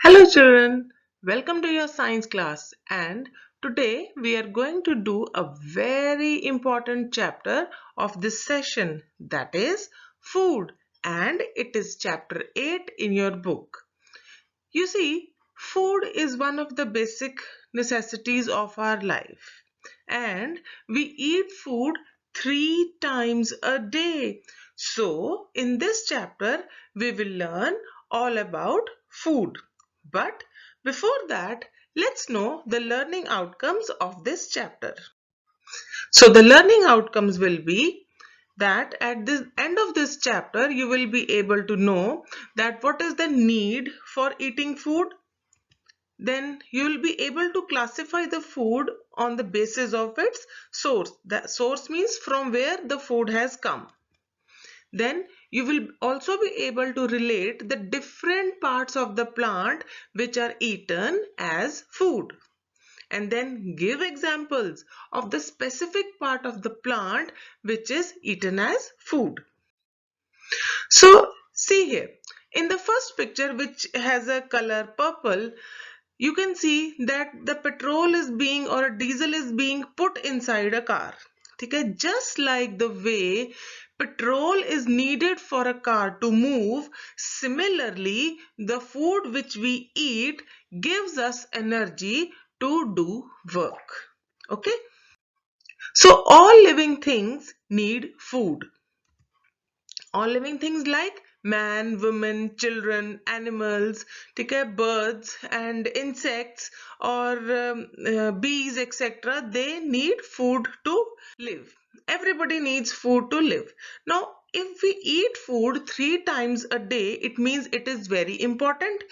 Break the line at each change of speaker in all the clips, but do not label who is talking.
Hello children, welcome to your science class, and today we are going to do a very important chapter of this session, that is food, and it is chapter 8 in your book. You see, food is one of the basic necessities of our life, and we eat food 3 times a day. So, in this chapter, we will learn all about food. But before that, let's know the learning outcomes of this chapter. So, the learning outcomes will be that at the end of this chapter, you will be able to know that what is the need for eating food. Then you will be able to classify the food on the basis of its source. The source means from where the food has come. Then you will also be able to relate the different parts of the plant which are eaten as food. And then give examples of the specific part of the plant which is eaten as food. So see here, in the first picture which has a color purple, you can see that the petrol is being or a diesel is being put inside a car. Okay, just like the way petrol is needed for a car to move, similarly the food which we eat gives us energy to do work. Okay, so all living things need food. All living things like man, women, children, animals, birds and insects or bees, etc. They need food to live. Everybody needs food to live. Now, if we eat food 3 times a day, it means it is very important.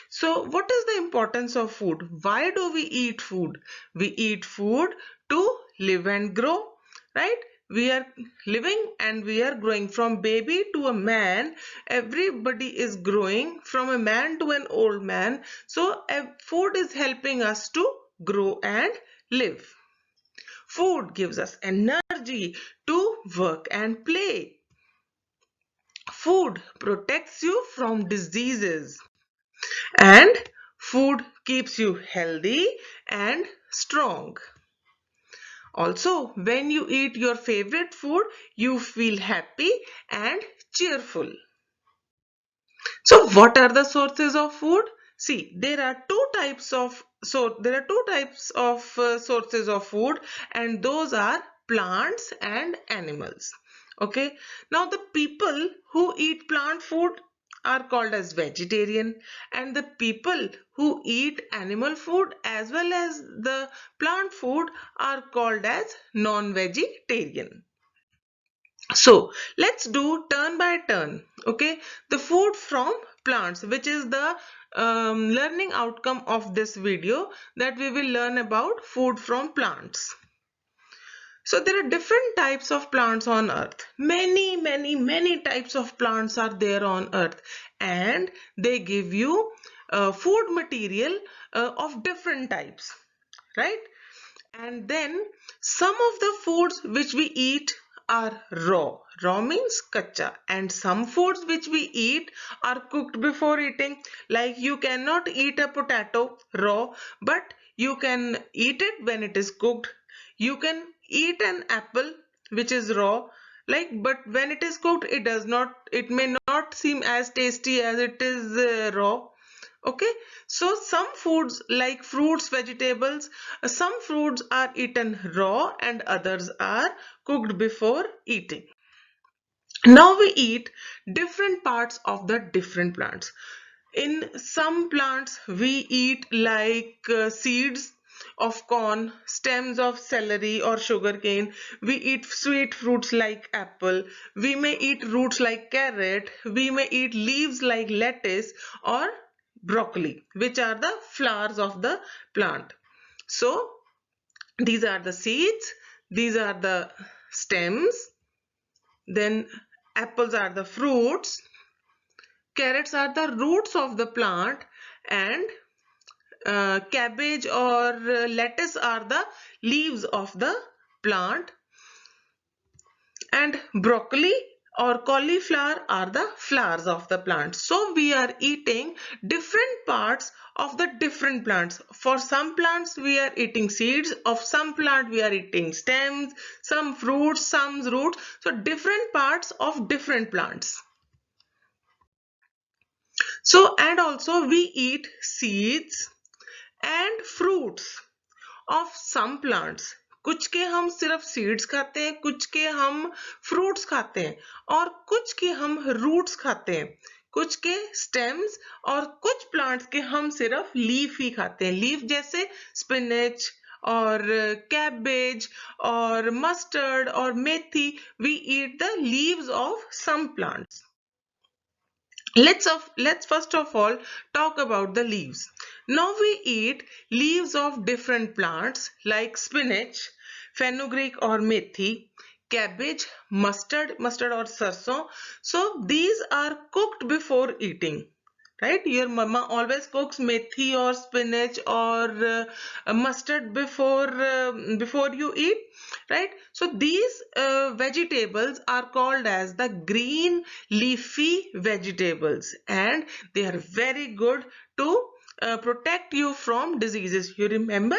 So, what is the importance of food? Why do we eat food? We eat food to live and grow, right? We are living and we are growing from baby to a man. Everybody is growing from a man to an old man. So food is helping us to grow and live. Food gives us energy to work and play. Food protects you from diseases, and food keeps you healthy and strong. Also, when you eat your favorite food, you feel happy and cheerful. So, what are the sources of food? See, there are two types of sources of food, and those are plants and animals. Okay. Now, the people who eat plant food are called as vegetarian, and the people who eat animal food as well as the plant food are called as non-vegetarian. So let's do turn by turn. Okay, the food from plants, which is the learning outcome of this video, that we will learn about food from plants. So there are different types of plants on earth. Many types of plants are there on earth, and they give you food material of different types, right? And then some of the foods which we eat are raw. Raw means kacha. And some foods which we eat are cooked before eating. Like you cannot eat a potato raw, but you can eat it when it is cooked. You can eat an apple which is raw, but when it is cooked, it may not seem as tasty as it is raw. Okay, so some foods like fruits, vegetables, some fruits are eaten raw and others are cooked before eating. Now we eat different parts of the different plants. In some plants we eat seeds of corn, stems of celery or sugarcane. We eat sweet fruits like apple. We may eat roots like carrot. We may eat leaves like lettuce or broccoli, which are the flowers of the plant. So these are the seeds, these are the stems, then apples are the fruits, carrots are the roots of the plant, and cabbage or lettuce are the leaves of the plant, and broccoli or cauliflower are the flowers of the plant. So we are eating different parts of the different plants. For some plants we are eating seeds, of some plant we are eating stems, some fruits, some roots. So different parts of different plants. So and also we eat seeds and fruits of some plants. कुछ के हम सिर्फ seeds खाते हैं, कुछ के हम fruits खाते हैं और कुछ के हम रूट्स खाते हैं, कुछ के स्टेम्स और कुछ प्लांट्स के हम सिर्फ लीफ ही खाते हैं. लीफ जैसे स्पिनच और कैबेज और मस्टर्ड और methi. We eat the leaves of some plants. Let's first of all talk about the leaves. Now we eat leaves of different plants like spinach, fenugreek or methi, cabbage, mustard or sarson. So these are cooked before eating. Right, your mama always cooks methi or spinach or mustard before you eat, right? So these vegetables are called as the green leafy vegetables, and they are very good to protect you from diseases. You remember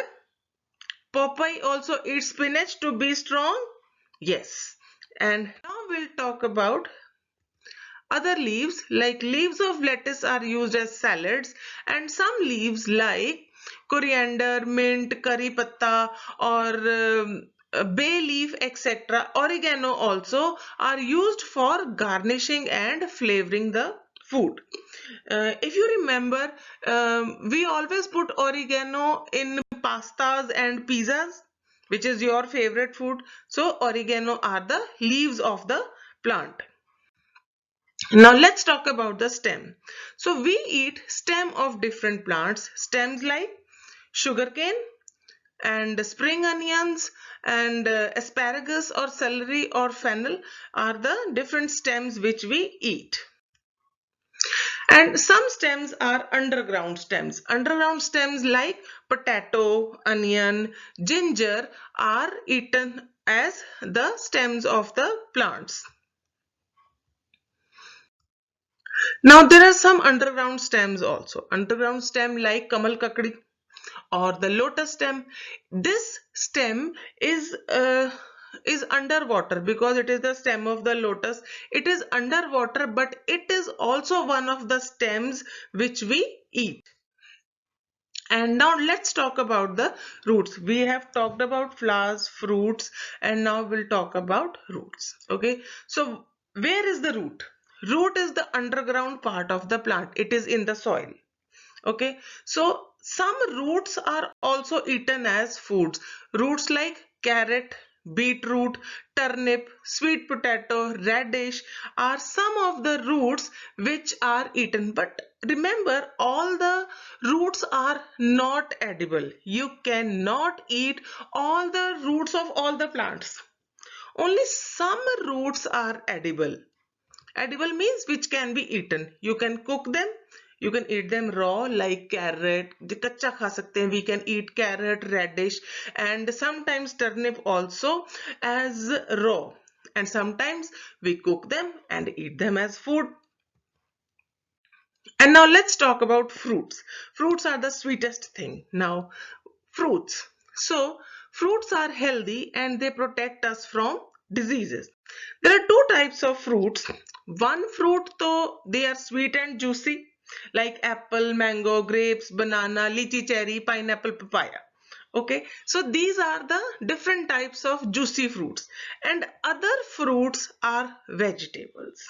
Popeye also eats spinach to be strong? Yes. And now we'll talk about other leaves. Like leaves of lettuce are used as salads, and some leaves like coriander, mint, curry patta or bay leaf, etc. Oregano also are used for garnishing and flavoring the food. If you remember, we always put oregano in pastas and pizzas, which is your favorite food. So oregano are the leaves of the plant. Now let's talk about the stem. So we eat stem of different plants. Stems like sugarcane and spring onions and asparagus or celery or fennel are the different stems which we eat. And some stems are underground stems. Underground stems like potato, onion, ginger are eaten as the stems of the plants. Now there are some underground stems also. Underground stem like Kamal Kakdi or the lotus stem. This stem is underwater because it is the stem of the lotus. It is underwater, but it is also one of the stems which we eat. And now let's talk about the roots. We have talked about flowers, fruits, and now we'll talk about roots. Okay, so where is the root? Root is the underground part of the plant. It is in the soil. Okay, so some roots are also eaten as foods. Roots like carrot, beetroot, turnip, sweet potato, radish are some of the roots which are eaten. But remember, all the roots are not edible. You cannot eat all the roots of all the plants. Only some roots are edible. Edible means which can be eaten. You can cook them. You can eat them raw like carrot. कच्चा खा सकते हैं. We can eat carrot, radish, and sometimes turnip also as raw. And sometimes we cook them and eat them as food. And now let's talk about fruits. Fruits are the sweetest thing. Now, fruits. So, fruits are healthy and they protect us from diseases. There are two types of fruits. One fruit, though, they are sweet and juicy, like apple, mango, grapes, banana, lychee, cherry, pineapple, papaya. Okay, so these are the different types of juicy fruits, and other fruits are vegetables.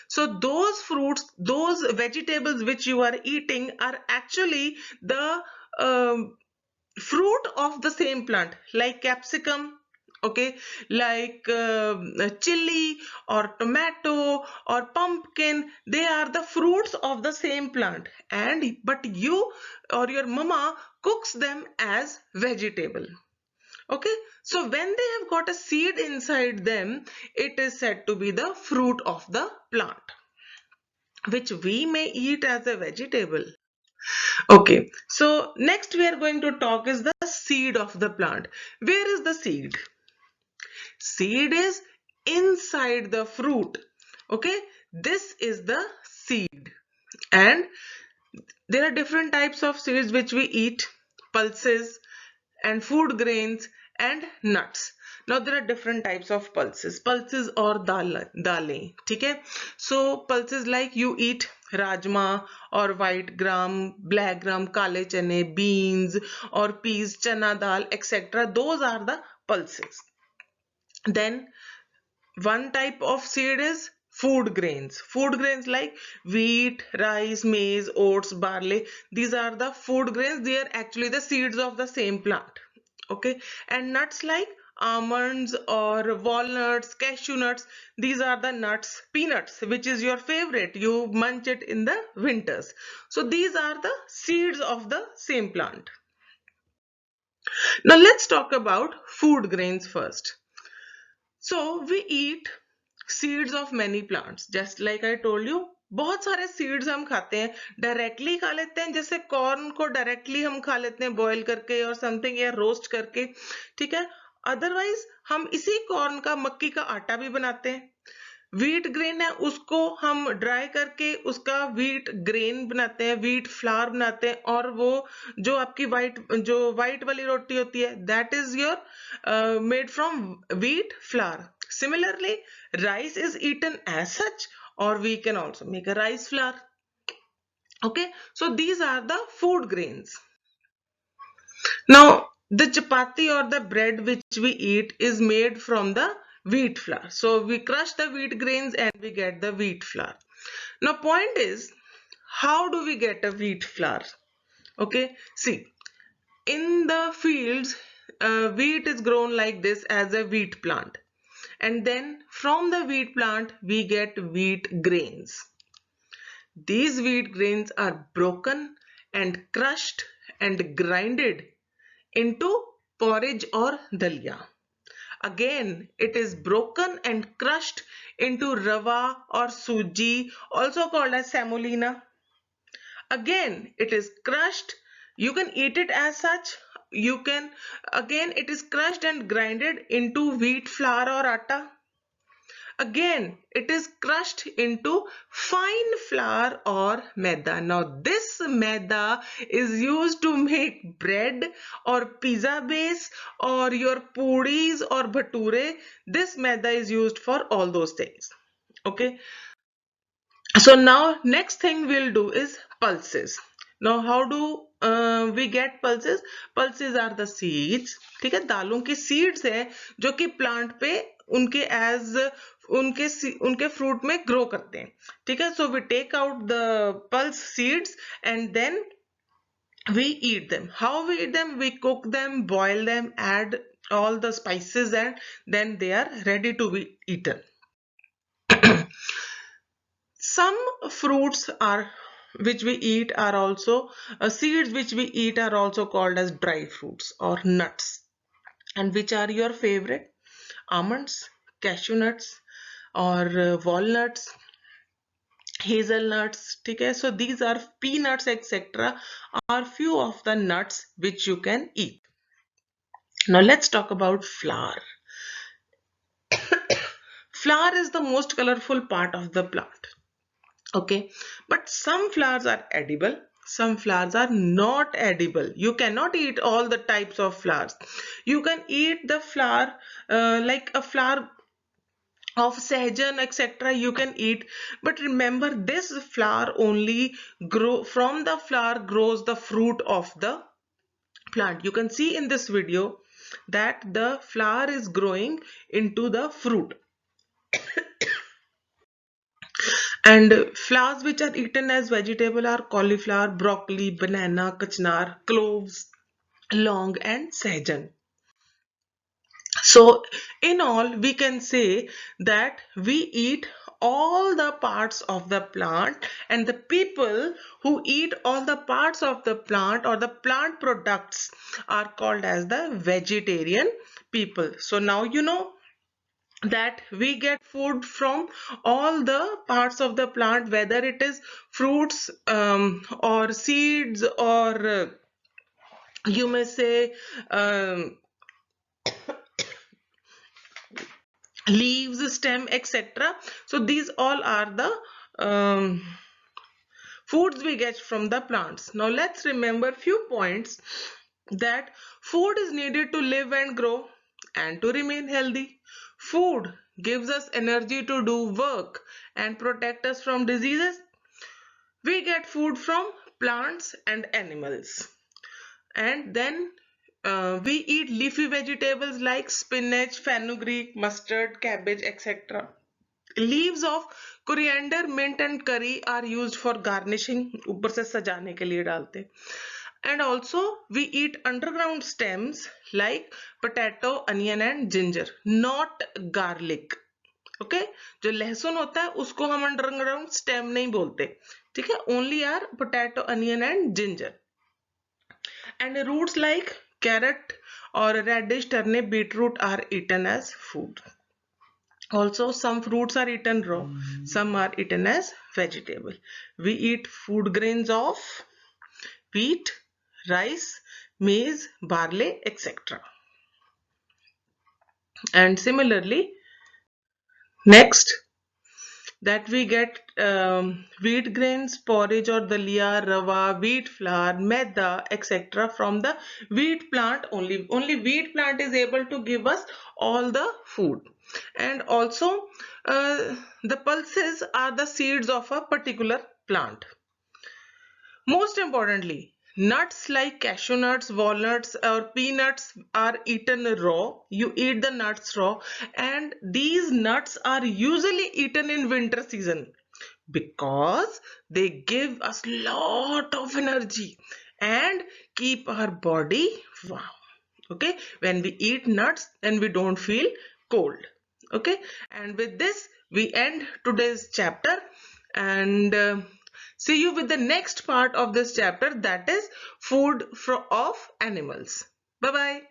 So those fruits, those vegetables which you are eating are actually the fruit of the same plant, like capsicum, okay, like chili or tomato or pumpkin. They are the fruits of the same plant, and but you or your mama cooks them as vegetable. Okay, so when they have got a seed inside them, it is said to be the fruit of the plant, which we may eat as a vegetable. Okay, so next we are going to talk is the seed of the plant. Where is the seed? Seed is inside the fruit. Okay, this is the seed. And There are different types of seeds which we eat: pulses and food grains and nuts. Now there are different types of pulses. Pulses or daleं, ठीक है? So pulses like you eat rajma or white gram, black gram, kale chane, beans or peas, chana dal, etc. Those are the pulses. Then one type of seed is food grains. Food grains like wheat, rice, maize, oats, barley. These are the food grains. They are actually the seeds of the same plant. Okay. And nuts like almonds or walnuts, cashew nuts. These are the nuts. Peanuts, which is your favorite. You munch it in the winters. So these are the seeds of the same plant. Now let's talk about food grains first. So we eat seeds of many plants. Just like I told you, बहुत सारे seeds हम खाते हैं, directly खा लेते हैं, जैसे corn को डायरेक्टली हम खा लेते हैं बॉईल करके और समथिंग, या रोस्ट करके, ठीक है. अदरवाइज हम इसी कॉर्न का, मक्की का आटा भी बनाते हैं. व्हीट ग्रेन है, उसको हम ड्राई करके उसका व्हीट ग्रेन बनाते हैं, व्हीट फ्लावर बनाते हैं, और वो जो आपकी व्हाइट वाली रोटी होती है, that is your made from wheat flour. Similarly, rice is eaten as such, or we can also make a rice flour. Okay, so these are the food grains. Now, the chapati or the bread which we eat is made from the wheat flour. So we crush the wheat grains and we get the wheat flour. Now, point is, how do we get a wheat flour? Okay, see, in the fields, wheat is grown like this as a wheat plant. And then from the wheat plant, we get wheat grains. These wheat grains are broken and crushed and grinded into porridge or dalia. Again, it is broken and crushed into rava or suji, also called as semolina. Again, it is crushed. You can eat it as such. You can, again, it is crushed and grinded into wheat flour or atta. Again, it is crushed into fine flour or maida. Now, this maida is used to make bread or pizza base or your puris or bhature. This maida is used for all those things. Okay. So now next thing we'll do is pulses. Now how do we get pulses? Pulses are the seeds. ठीक है, दालों की seeds है जो कि plant पे उनके as उनके fruit में grow करते हैं. ठीक है, so we take out the pulse seeds and then we eat them. How we eat them? We cook them, boil them, add all the spices, and then they are ready to be eaten. Some fruits are which we eat are also seeds which we eat are also called as dry fruits or nuts. And which are your favorite? Almonds, cashew nuts, or walnuts, hazelnuts. Okay, so these are peanuts, etc. are few of the nuts which you can eat. Now let's talk about flour. Flour is the most colorful part of the plant. Okay, but some flowers are edible, some flowers are not edible. You cannot eat all the types of flowers. You can eat the flower like a flower of sahjan, etc. you can eat, but remember, this flower only grow from the flower grows the fruit of the plant. You can see in this video that the flower is growing into the fruit. And flowers which are eaten as vegetable are cauliflower, broccoli, banana, kachnar, cloves, long, and sahjan. So in all, we can say that we eat all the parts of the plant, and the people who eat all the parts of the plant or the plant products are called as the vegetarian people. So now you know that we get food from all the parts of the plant, whether it is fruits or seeds, or you may say leaves, stem, etc. So these all are the foods we get from the plants. Now let's remember few points that food is needed to live and grow and to remain healthy. Food gives us energy to do work and protect us from diseases. We get food from plants and animals. And then we eat leafy vegetables like spinach, fenugreek, mustard, cabbage, etc. Leaves of coriander, mint and curry are used for garnishing. ऊपर से सजाने के लिए डालते हैं. And also we eat underground stems like potato, onion and ginger, not garlic. Okay जो लहसुन होता है उसको हम अंडरग्राउंड स्टेम नहीं बोलते. ठीक है, only are potato, onion and ginger. And roots like carrot or radish, turnip, beetroot are eaten as food. Also, some fruits are eaten raw, some are eaten as vegetable. We eat food grains of wheat, rice, maize, barley, etc. And similarly, next that we get wheat grains, porridge or dalia, rava, wheat flour, maida, etc. from the wheat plant only. Only wheat plant is able to give us all the food. And also the pulses are the seeds of a particular plant. Most importantly, nuts like cashew nuts, walnuts or peanuts are eaten raw. You eat the nuts raw, and these nuts are usually eaten in winter season because they give us lot of energy and keep our body warm. Okay, when we eat nuts, then we don't feel cold. Okay, and with this we end today's chapter, and see you with the next part of this chapter, that is food of animals. Bye bye.